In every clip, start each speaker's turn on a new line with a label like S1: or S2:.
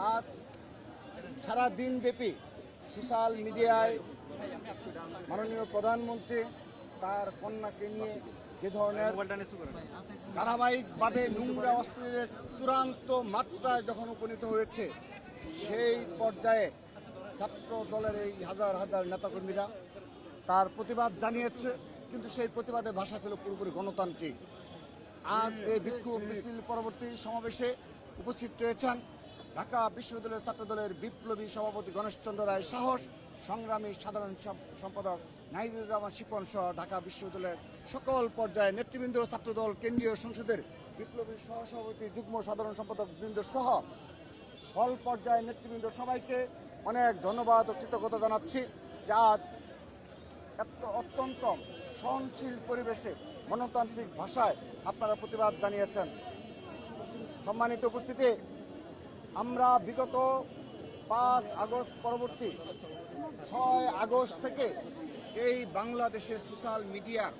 S1: আজ সারা দিন ব্যাপী সোশ্যাল মিডিয়ায় মাননীয় প্রধানমন্ত্রী তার কন্যাকে নিয়ে যে ধরনের ধারাবাহিকভাবে নোংরা অশ্লীলের চূড়ান্ত মাত্রায় যখন উপনীত হয়েছে, সেই পর্যায়ে ছাত্র দলের এই হাজার হাজার নেতাকর্মীরা তার প্রতিবাদ জানিয়েছে, কিন্তু সেই প্রতিবাদের ভাষা ছিল পুরোপুরি গণতান্ত্রিক। আজ এই বিক্ষোভ মিছিল পরবর্তী সমাবেশে উপস্থিত রয়েছেন ঢাকা বিশ্ববিদ্যালয় ছাত্র দলের বিপ্লবী সভাপতি গণেশচন্দ্র রায় সাহস, সংগ্রামী সাধারণ সম্পাদক নাহিদুজ্জামান শিপন সহ ঢাকা বিশ্ববিদ্যালয়ের সকল পর্যায়ে নেতৃবৃন্দ, ছাত্রদল কেন্দ্রীয় সংসদের বিপ্লবী সহসভাপতি যুগ্ম সাধারণ সম্পাদক বৃন্দ সহ হল পর্যায়ে নেতৃবৃন্দ সবাইকে অনেক ধন্যবাদ ও কৃতজ্ঞতা জানাচ্ছি যে আজ অত্যন্ত সহনশীল পরিবেশে গণতান্ত্রিক ভাষায় আপনারা প্রতিবাদ জানিয়েছেন। সম্মানিত উপস্থিতি, আমরা বিগত 5 আগস্ট পরবর্তী 6 আগস্ট থেকে এই বাংলাদেশের সোশ্যাল মিডিয়ার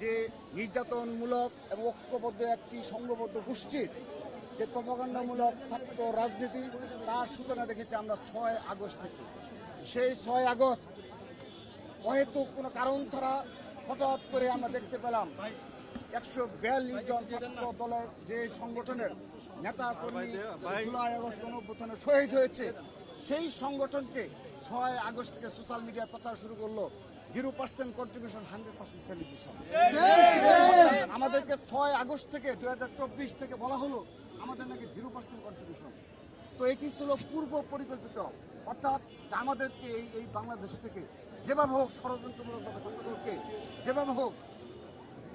S1: যে নির্যাতনমূলক এবং ঐক্যবদ্ধ একটি সংঘবদ্ধ গোষ্ঠীর যে প্রপাগান্ডামূলক ছাত্র রাজনীতি, তার সূচনা দেখেছি আমরা 6 আগস্ট থেকে। সেই 6 আগস্ট অহেতুক কোনো কারণ ছাড়া হঠাৎ করে আমরা দেখতে পেলাম 142 জন ছাত্র দলের যে সংগঠনের নেতা কর্মী জুলাই আগস্ট গণঅভ্যুত্থানে শহীদ হয়েছে, সেই সংগঠনকে 6 আগস্ট থেকে সোশ্যাল মিডিয়া প্রচার শুরু করলো 0% কন্ট্রিবিউশন 100% সেলিব্রেশন। আমাদেরকে 6 আগস্ট থেকে 2024 থেকে বলা হলো আমাদের নাকি 0% কন্ট্রিবিউশন। তো এটি ছিল পূর্ব পরিকল্পিত, অর্থাৎ আমাদেরকে এই বাংলাদেশ থেকে যেভাবে হোক ষড়যন্ত্রমূলকভাবে ছাত্রদলকে যেভাবে হোক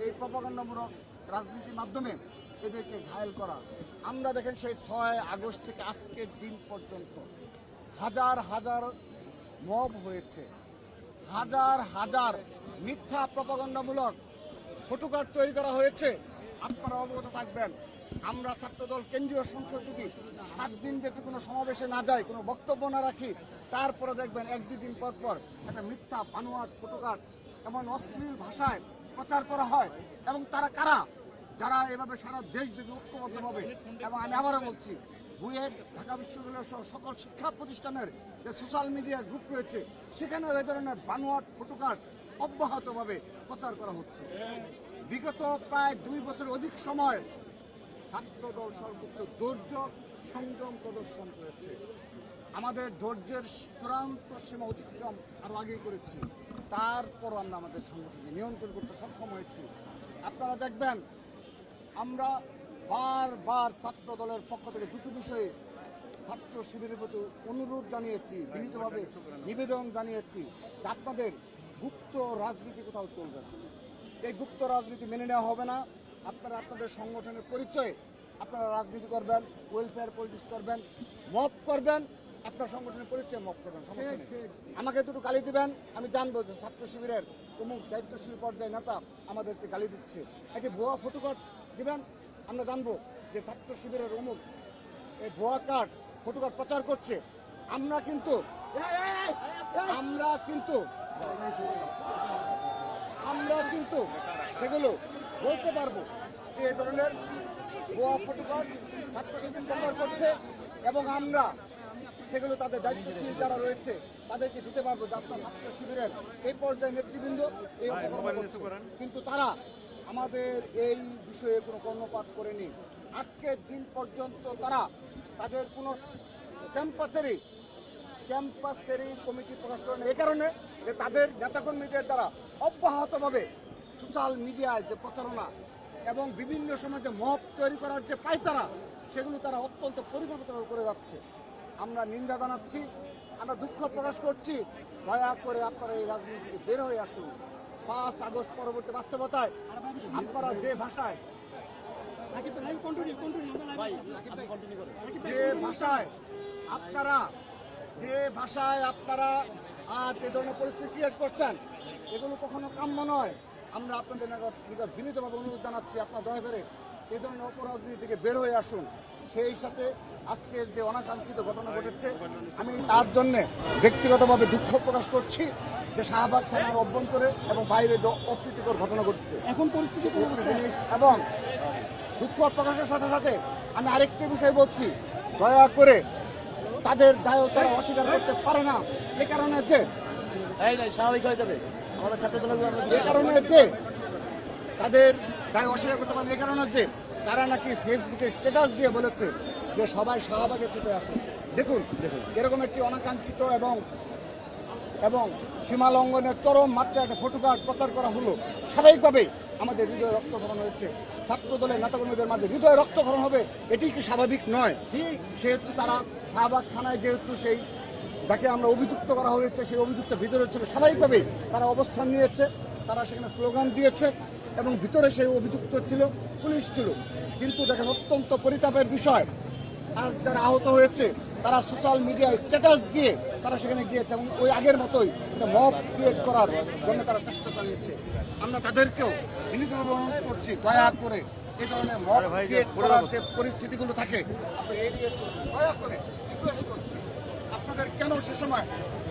S1: এই প্রপাগান্ডামূলক রাজনীতির মাধ্যমে এদেরকে ঘায়েল করা। আমরা দেখেন সেই 6 আগস্ট থেকে আজকের দিন পর্যন্ত হাজার হাজার মব হয়েছে, হাজার হাজার মিথ্যা প্রপাগান্ডামূলক ফটোকার্ড তৈরি করা হয়েছে। আপনারা অবগত থাকবেন, আমরা ছাত্রদল কেন্দ্রীয় সংসদ যদি 7 দিন ব্যাপী কোনো সমাবেশে না যাই, কোনো বক্তব্য না রাখি, তারপরে দেখবেন 1-2 দিন পর পর একটা মিথ্যা বানোয়াট ফটোকার্ড এমন অশ্লীল ভাষায় প্রচার করা হয়। এবং তারা কারা? যারা এভাবে সারা দেশব্যাপী ঐক্যবদ্ধভাবে, এবং আমি আবারও বলছি, বুয়েট, ঢাকা বিশ্ববিদ্যালয় সহ সকল শিক্ষা প্রতিষ্ঠানের যে সোশ্যাল মিডিয়া গ্রুপ রয়েছে, সেখানেও এই ধরনের বানোয়াট ফটোকার্ড অব্যাহতভাবে প্রচার করা হচ্ছে। বিগত প্রায় 2 বছরের অধিক সময় ছাত্রদল সর্বোচ্চ ধৈর্য সংযম প্রদর্শন করেছে। আমাদের ধৈর্যের চূড়ান্ত সীমা অতিক্রম আরও আগেই করেছি, তারপরও আমরা আমাদের সংগঠনকে নিয়ন্ত্রণ করতে সক্ষম হয়েছি। আপনারা দেখবেন আমরা বারবার ছাত্র দলের পক্ষ থেকে দুটো বিষয়ে ছাত্র শিবিরের প্রতি অনুরোধ জানিয়েছি, বিনীতভাবে নিবেদন জানিয়েছি যে আপনাদের গুপ্ত রাজনীতি কোথাও চলবে না, এই গুপ্ত রাজনীতি মেনে নেওয়া হবে না। আপনারা আপনাদের সংগঠনের পরিচয়ে আপনারা রাজনীতি করবেন, ওয়েলফেয়ার পলিটিক্স করবেন, মব করবেন, আপনার সংগঠনের পরিচয় মব করবেন, সমস্যা নেই। আমাকে দুটো গালি দিবেন, আমি জানবো যে ছাত্র শিবিরের অমুক দায়িত্বশীল পর্যায়ে নেতা আমাদেরকে গালি দিচ্ছে। একটি ভুয়া ফটোকার্ড দিবেন, আমরা জানবো যে ছাত্র শিবিরের অমুক এই ভুয়া কার্ড ফটোকার্ড প্রচার করছে। আমরা কিন্তু সেগুলো বলতে পারবো যে এই ধরনের ভুয়া ফটোকার্ড ছাত্র শিবির প্রচার করছে, এবং আমরা সেগুলো তাদের দায়িত্বশীল যারা রয়েছে তাদেরকে দিতে পারবো যে আপনার ছাত্র শিবিরের এই পর্যায়ে নেতৃবৃন্দ এই অপকর্ম করছে। কিন্তু তারা আমাদের এই বিষয়ে কোনো কর্ণপাত করেনি। আজকের দিন পর্যন্ত তারা তাদের কোনো ক্যাম্পাসেরই কমিটি প্রকাশ করেন, এই কারণে যে তাদের নেতাকর্মীদের দ্বারা অব্যাহতভাবে সোশ্যাল মিডিয়ায় যে প্রচারণা এবং বিভিন্ন সময় যে মত তৈরি করার যে পায়তারা, সেগুলো তারা অত্যন্ত পরিকল্পিতভাবে করে যাচ্ছে। আমরা নিন্দা জানাচ্ছি, আমরা দুঃখ প্রকাশ করছি। দয়া করে আপনারা এই রাজনীতি থেকে বের হয়ে আসুন। 5 আগস্ট পরবর্তী বাস্তবতায় আপনারা যে ভাষায় আপনারা আজ এই ধরনের পরিস্থিতি ক্রিয়েট করছেন, এগুলো কখনো কাম্য নয়। আমরা আপনাদের নিকট বিনীতভাবে অনুরোধ জানাচ্ছি, আপনারা দয়া করে এই ধরনের অপরাজনীতি থেকে বের হয়ে আসুন। সেই সাথে আজকের যে অনাকাঙ্ক্ষিত ঘটনা ঘটেছে, আমি তার জন্য ব্যক্তিগতভাবে দুঃখ প্রকাশ করছি যে শাহবাগ থানার অভ্যন্তরে এবং বাইরে অপ্রীতিকর ঘটনা ঘটছে এখন পরিস্থিতি। এবং দুঃখ প্রকাশের সাথে সাথে আমি আরেকটি বিষয় বলছি, দয়া করে তাদের দায় তারা অস্বীকার করতে পারে না। এ কারণে যে
S2: স্বাভাবিক হয়ে যাবে আমাদের ছাত্র দলগুলো
S1: এ কারণে যে তাদের দায় অস্বীকার করতে পারে না, এ কারণে যে তারা নাকি ফেসবুকে স্ট্যাটাস দিয়ে বলেছে যে সবাই শাহবাগে ছুটে আসুন। দেখুন এরকম একটি অনাকাঙ্ক্ষিত এবং সীমা লঙ্ঘনের চরম মাত্রায় একটা ফটোকার্ড প্রচার করা হলো। স্বাভাবিকভাবে আমাদের হৃদয় রক্তক্ষরণ হয়েছে। ছাত্র দলের নেতাকর্মীদের মাঝে হৃদয় রক্তক্ষরণ হবে, এটি কি স্বাভাবিক নয়? সেহেতু তারা শাহবাগ থানায় যেহেতু সেই যাকে আমরা অভিযুক্ত করা হয়েছে সেই অভিযুক্ত ভিতরে ছিল, স্বাভাবিকভাবে তারা অবস্থান নিয়েছে, তারা সেখানে স্লোগান দিয়েছে এবং ভিতরে সেই অভিযুক্ত ছিল, পুলিশ ছিল। কিন্তু দেখেন অত্যন্ত পরিতাপের বিষয়, আর যারা আহত হয়েছে তারা সোশ্যাল মিডিয়ায় স্ট্যাটাস দিয়ে তারা সেখানে গিয়েছে এবং ওই আগের মতোই একটা মব ক্রিয়েট করার জন্য তারা চেষ্টা চালিয়েছে। আমরা তাদেরকেও বিনীতভাবে অনুরোধ করছি, দয়া করে এই ধরনের মব ক্রিয়েট করার যে পরিস্থিতিগুলো থাকে আপনি এড়িয়ে চলুন, দয়া করে রিকোয়েস্ট করছি। আপনাদের কেন সে সময়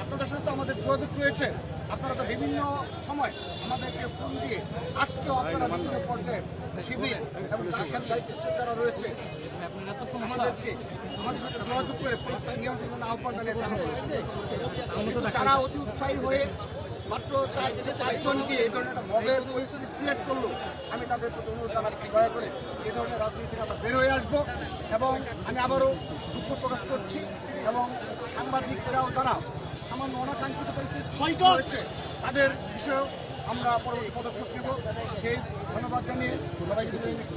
S1: আপনাদের সাথে তো আমাদের যোগাযোগ রয়েছে, আপনারা তো বিভিন্ন সময় আমাদেরকে ফোন দিয়ে আজকেও আপনারা বিভিন্ন পর্যায়ে শিবির এবং শাসক দায়িত্ব যারা রয়েছে আমাদেরকে আমাদের সাথে যোগাযোগ করে পরিস্থিতি নিয়ন্ত্রণের আহ্বান জানিয়েছে। তারা অতি উৎসাহী হয়ে মাত্র 4 থেকে 5 জনকে এই ধরনের একটা মবের পরিস্থিতি ক্রিয়েট করলো। আমি তাদের প্রতি অনুরোধ জানাচ্ছি, দয়া করে এই ধরনের রাজনীতি থেকে আমরা বের হয়ে আসবো। এবং আমি আবারও দুঃখ প্রকাশ করছি এবং সাংবাদিকরাও যারা সামান্য অনাকাঙ্ক্ষিত পরিস্থিতি হয়েছে তাদের বিষয়েও আমরা পরবর্তী পদক্ষেপ নেব, সেই ধন্যবাদ জানিয়ে সবাইকে বিদায় নিচ্ছি।